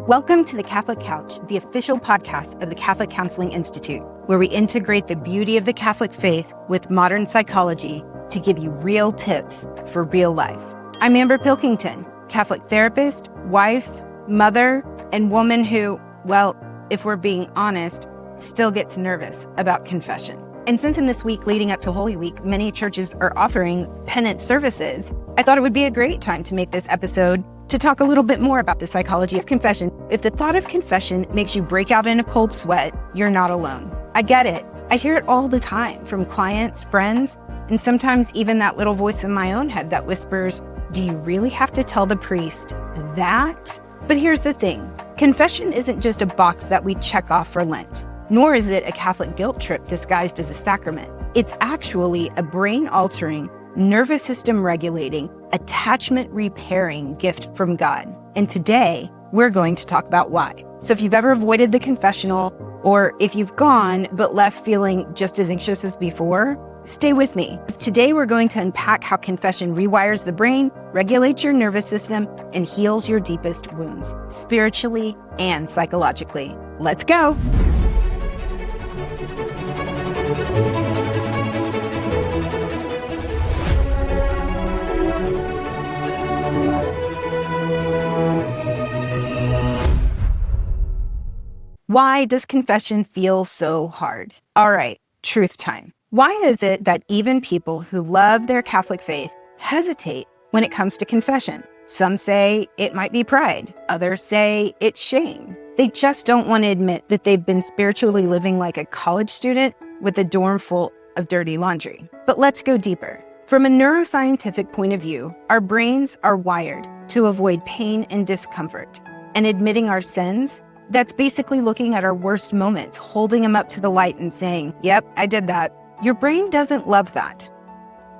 Welcome to The Catholic Couch, the official podcast of the Catholic Counseling Institute, where we integrate the beauty of the Catholic faith with modern psychology to give you real tips for real life. I'm Amber Pilkington, Catholic therapist, wife, mother, and woman who, well, if we're being honest, still gets nervous about confession. And since in this week leading up to Holy Week, many churches are offering penance services, I thought it would be a great time to make this episode to talk a little bit more about the psychology of confession. If the thought of confession makes you break out in a cold sweat, you're not alone. I get it. I hear it all the time from clients, friends, and sometimes even that little voice in my own head that whispers, do you really have to tell the priest that? But here's the thing. Confession isn't just a box that we check off for Lent, nor is it a Catholic guilt trip disguised as a sacrament. It's actually a brain-altering, nervous system regulating, attachment repairing gift from God. And today, we're going to talk about why. So if you've ever avoided the confessional, or if you've gone but left feeling just as anxious as before, stay with me. Today, we're going to unpack how confession rewires the brain, regulates your nervous system, and heals your deepest wounds, spiritually and psychologically. Let's go. Why does confession feel so hard? All right, truth time. Why is it that even people who love their Catholic faith hesitate when it comes to confession? Some say it might be pride. Others say it's shame. They just don't want to admit that they've been spiritually living like a college student with a dorm full of dirty laundry. But let's go deeper. From a neuroscientific point of view, our brains are wired to avoid pain and discomfort. And admitting our sins, that's basically looking at our worst moments, holding them up to the light and saying, yep, I did that. Your brain doesn't love that.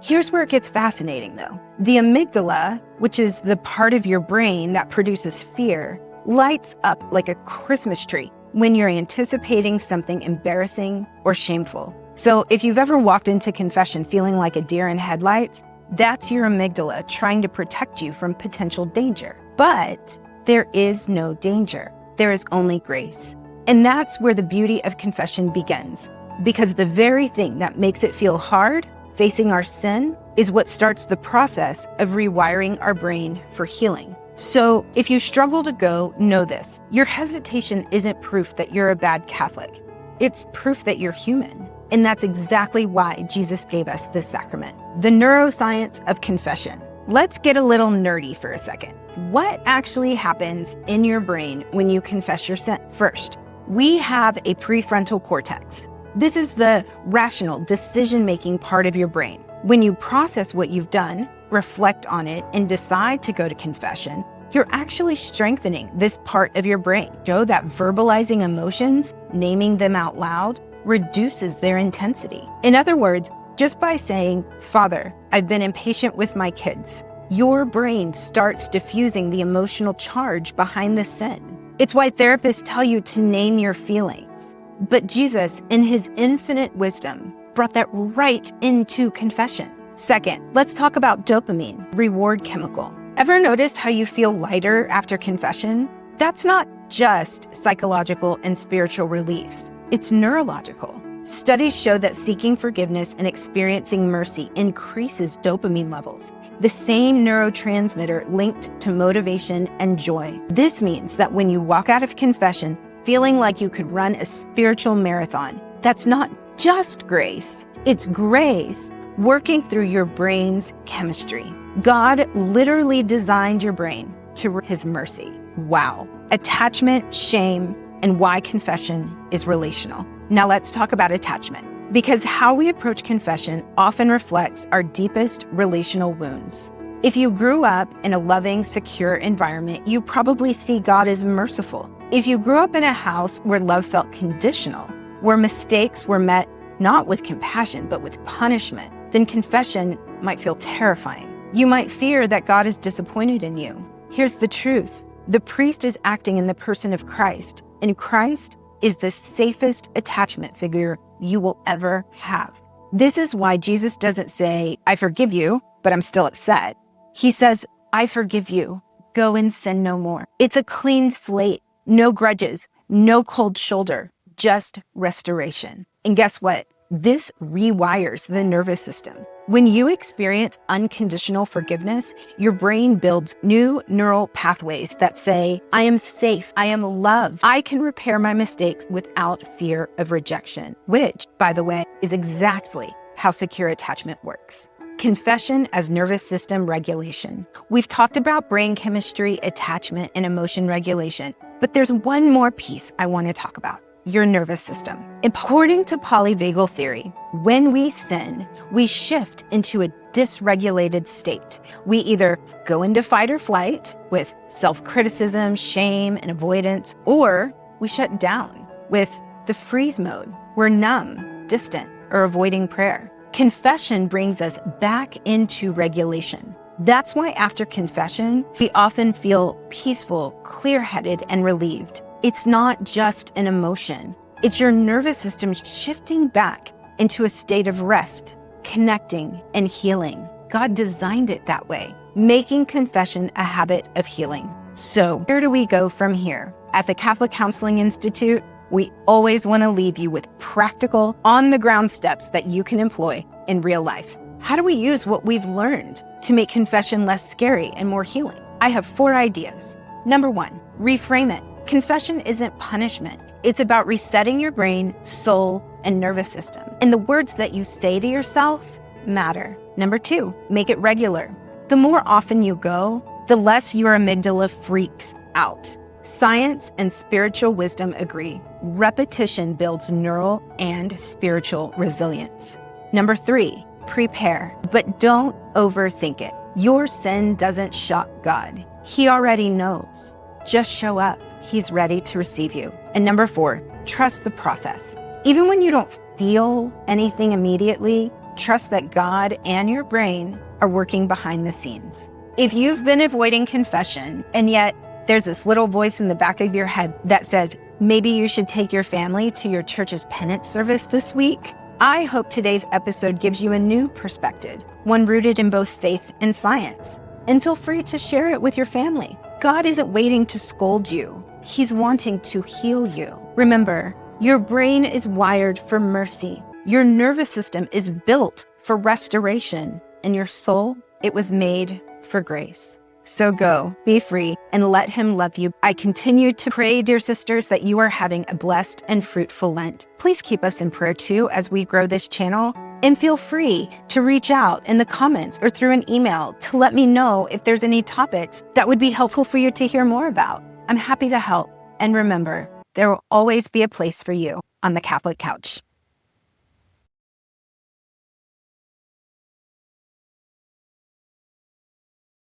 Here's where it gets fascinating though. The amygdala, which is the part of your brain that produces fear, lights up like a Christmas tree when you're anticipating something embarrassing or shameful. So if you've ever walked into confession feeling like a deer in headlights, that's your amygdala trying to protect you from potential danger. But there is no danger. There is only grace. And that's where the beauty of confession begins. Because the very thing that makes it feel hard, facing our sin, is what starts the process of rewiring our brain for healing. So if you struggle to go, know this. Your hesitation isn't proof that you're a bad Catholic. It's proof that you're human. And that's exactly why Jesus gave us this sacrament. The Neuroscience of Confession. Let's get a little nerdy for a second. What actually happens in your brain when you confess your sin? First, we have a prefrontal cortex. This is the rational, decision-making part of your brain. When you process what you've done, reflect on it, and decide to go to confession, you're actually strengthening this part of your brain. Show that verbalizing emotions, naming them out loud, reduces their intensity. In other words, just by saying, Father, I've been impatient with my kids, your brain starts diffusing the emotional charge behind the sin. It's why therapists tell you to name your feelings. But Jesus, in his infinite wisdom, brought that right into confession. Second, let's talk about dopamine, reward chemical. Ever noticed how you feel lighter after confession? That's not just psychological and spiritual relief. It's neurological. Studies show that seeking forgiveness and experiencing mercy increases dopamine levels, the same neurotransmitter linked to motivation and joy. This means that when you walk out of confession feeling like you could run a spiritual marathon, that's not just grace, it's grace working through your brain's chemistry. God literally designed your brain to his mercy. Wow. Attachment, shame, and why confession is relational. Now let's talk about attachment, because how we approach confession often reflects our deepest relational wounds. If you grew up in a loving, secure environment, you probably see God as merciful. If you grew up in a house where love felt conditional, where mistakes were met not with compassion, but with punishment, then confession might feel terrifying. You might fear that God is disappointed in you. Here's the truth. The priest is acting in the person of Christ, and Christ is the safest attachment figure you will ever have. This is why Jesus doesn't say, I forgive you, but I'm still upset. He says, I forgive you. Go and sin no more. It's a clean slate. No grudges, no cold shoulder, just restoration. And guess what? This rewires the nervous system. When you experience unconditional forgiveness, your brain builds new neural pathways that say, I am safe, I am loved, I can repair my mistakes without fear of rejection, which, by the way, is exactly how secure attachment works. Confession as nervous system regulation. We've talked about brain chemistry, attachment, and emotion regulation, but there's one more piece I want to talk about. Your nervous system. According to polyvagal theory, when we sin, we shift into a dysregulated state. We either go into fight or flight with self-criticism, shame, and avoidance, or we shut down with the freeze mode. We're numb, distant, or avoiding prayer. Confession brings us back into regulation. That's why after confession, we often feel peaceful, clear-headed, and relieved. It's not just an emotion. It's your nervous system shifting back into a state of rest, connecting, and healing. God designed it that way, making confession a habit of healing. So where do we go from here? At the Catholic Counseling Institute, we always want to leave you with practical, on-the-ground steps that you can employ in real life. How do we use what we've learned to make confession less scary and more healing? I have 4 ideas. Number 1, reframe it. Confession isn't punishment. It's about resetting your brain, soul, and nervous system. And the words that you say to yourself matter. Number 2, make it regular. The more often you go, the less your amygdala freaks out. Science and spiritual wisdom agree. Repetition builds neural and spiritual resilience. Number 3, prepare, but don't overthink it. Your sin doesn't shock God. He already knows. Just show up. He's ready to receive you. And number 4, trust the process. Even when you don't feel anything immediately, trust that God and your brain are working behind the scenes. If you've been avoiding confession, and yet there's this little voice in the back of your head that says, maybe you should take your family to your church's penance service this week, I hope today's episode gives you a new perspective, one rooted in both faith and science. And feel free to share it with your family. God isn't waiting to scold you. He's wanting to heal you. Remember, your brain is wired for mercy. Your nervous system is built for restoration. And your soul, it was made for grace. So go, be free, and let Him love you. I continue to pray, dear sisters, that you are having a blessed and fruitful Lent. Please keep us in prayer too as we grow this channel. And feel free to reach out in the comments or through an email to let me know if there's any topics that would be helpful for you to hear more about. I'm happy to help. And remember, there will always be a place for you on the Catholic Couch.